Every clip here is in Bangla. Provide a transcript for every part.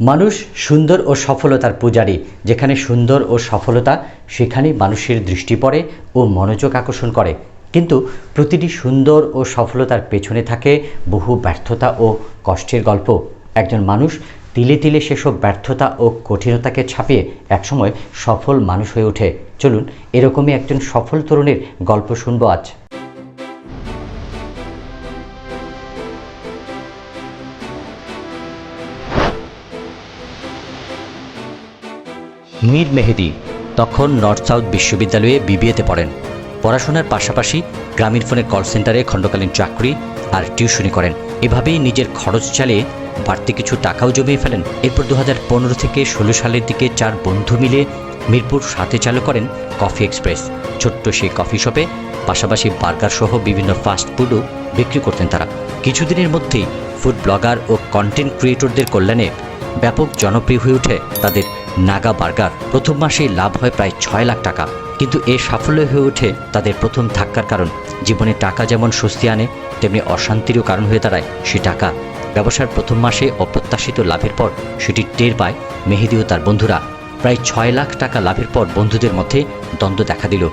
মানুষ সুন্দর ও সফলতার পূজারী। যেখানে সুন্দর ও সফলতা সেখানেই মানুষের দৃষ্টি পড়ে ও মনোযোগ আকর্ষণ করে। কিন্তু প্রতিটি সুন্দর ও সফলতার পেছনে থাকে বহু ব্যর্থতা ও কষ্টের গল্প। একজন মানুষ তিলে তিলে সেসব ব্যর্থতা ও কঠিনতাকে ছাপিয়ে একসময় সফল মানুষ হয়ে ওঠে। চলুন এরকমই একজন সফল তরুণের গল্প শুনবো আজ। মীর মেহেদি তখন নর্থ সাউথ বিশ্ববিদ্যালয়ে বিবিএতে পড়েন। পড়াশোনার পাশাপাশি গ্রামীণ ফোনের কল সেন্টারে খণ্ডকালীন চাকরি আর টিউশনি করেন। এভাবেই নিজের খরচ চালিয়ে বাড়তি কিছু টাকাও জমিয়ে ফেলেন। এরপর 2015 থেকে 16 সালের দিকে 4 বন্ধু মিলে মিরপুর 7-এ চালু করেন কফি এক্সপ্রেস। ছোট্ট সেই কফি শপে পাশাপাশি বার্গার সহ বিভিন্ন ফাস্ট ফুডও বিক্রি করতেন তারা। কিছুদিনের মধ্যেই ফুড ব্লগার ও কন্টেন্ট ক্রিয়েটরদের কল্যাণে ব্যাপক জনপ্রিয় হয়ে ওঠে তাদের নাগা বার্গার। প্রথম মাসেই লাভ হয় প্রায় 6 লাখ টাকা। কিন্তু এ সাফল্য হয়ে ওঠে তাদের প্রথম ধাক্কার কারণ। জীবনে টাকা যেমন স্বস্তি আনে, তেমনি অশান্তিরও কারণ হয়ে দাঁড়ায় সে টাকা। ব্যবসার প্রথম মাসে অপ্রত্যাশিত লাভের পর সেটি টের পায় মেহেদি ও তার বন্ধুরা। প্রায় 6 লাখ টাকা লাভের পর বন্ধুদের মধ্যে দ্বন্দ্ব দেখা দিল।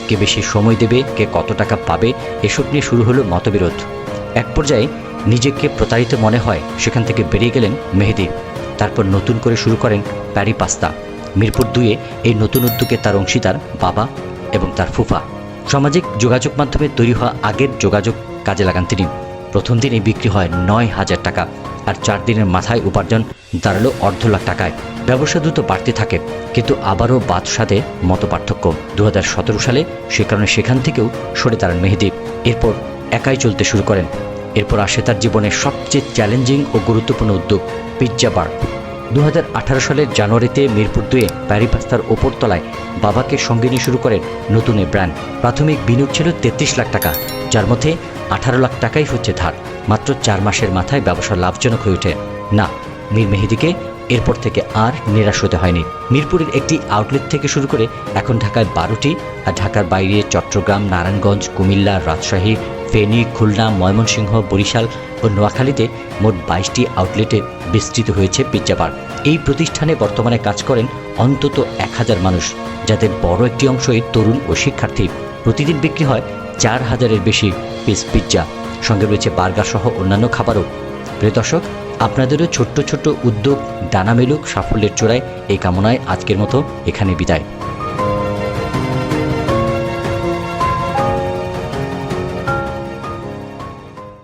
কে বেশি সময় দেবে, কে কত টাকা পাবে, এসব নিয়ে শুরু হলো মতবিরোধ। এক পর্যায়ে নিজেকে প্রতারিত মনে হয়, সেখান থেকে বেরিয়ে গেলেন মেহেদি। তারপর নতুন করে শুরু করেন প্যারি পাস্তা। মিরপুর 2-এ এই নতুন উদ্যোগে তার অংশীদার বাবা এবং তার ফুফা। সামাজিক যোগাযোগ মাধ্যমে তৈরি হওয়া আগের যোগাযোগ কাজে লাগান তিনি। প্রথম দিনে বিক্রি হয় 9,000 টাকা, আর 4 দিনের মাথায় উপার্জন দাঁড়ালো 1.5 লাখ টাকায়। ব্যবসা দ্রুত বাড়তে থাকে, কিন্তু আবারও বাদশাদের মতো পার্থক্য। 2017 সালে সে কারণে সেখান থেকেও সরে দাঁড়ান মেহেদি। এরপর একাই চলতে শুরু করেন। এরপর আসে তার জীবনের সবচেয়ে চ্যালেঞ্জিং ও গুরুত্বপূর্ণ উদ্যোগ, পিৎজা বার। 2018 সালের জানুয়ারিতে মিরপুর 2-এ প্যারি পাস্তার ওপর তলায় বাবাকে সঙ্গে নিয়ে শুরু করেন নতুন এই ব্র্যান্ড। প্রাথমিক বিনিয়োগ ছিল 33 লাখ টাকা, যার মধ্যে 18 লাখ টাকাই হচ্ছে ধার। মাত্র 4 মাসের মাথায় ব্যবসা লাভজনক হয়ে ওঠে। না, মীর মেহেদিকে এরপর থেকে আর নিরাশ হতে হয়নি। মিরপুরের একটি আউটলেট থেকে শুরু করে এখন ঢাকায় 12টি, আর ঢাকার বাইরে চট্টগ্রাম, নারায়ণগঞ্জ, কুমিল্লা, রাজশাহী, ফেনী, খুলনা, ময়মনসিংহ, বরিশাল ও নোয়াখালীতে মোট 22টি আউটলেটে বিস্তৃত হয়েছে পিৎজা বার। এই প্রতিষ্ঠানে বর্তমানে কাজ করেন অন্তত 1000 মানুষ, যাদের বড় একটি অংশই তরুণ ও শিক্ষার্থী। প্রতিদিন বিক্রি হয় 4000-এর বেশি পিস পিৎজা, সঙ্গে রয়েছে বার্গার সহ অন্যান্য খাবারও। প্রিয় দর্শক, আপনাদেরও ছোট্ট ছোট্ট উদ্যোগ ডানা মেলুক সাফল্যের চূড়ায়, এই কামনায় আজকের মতো এখানে বিদায়।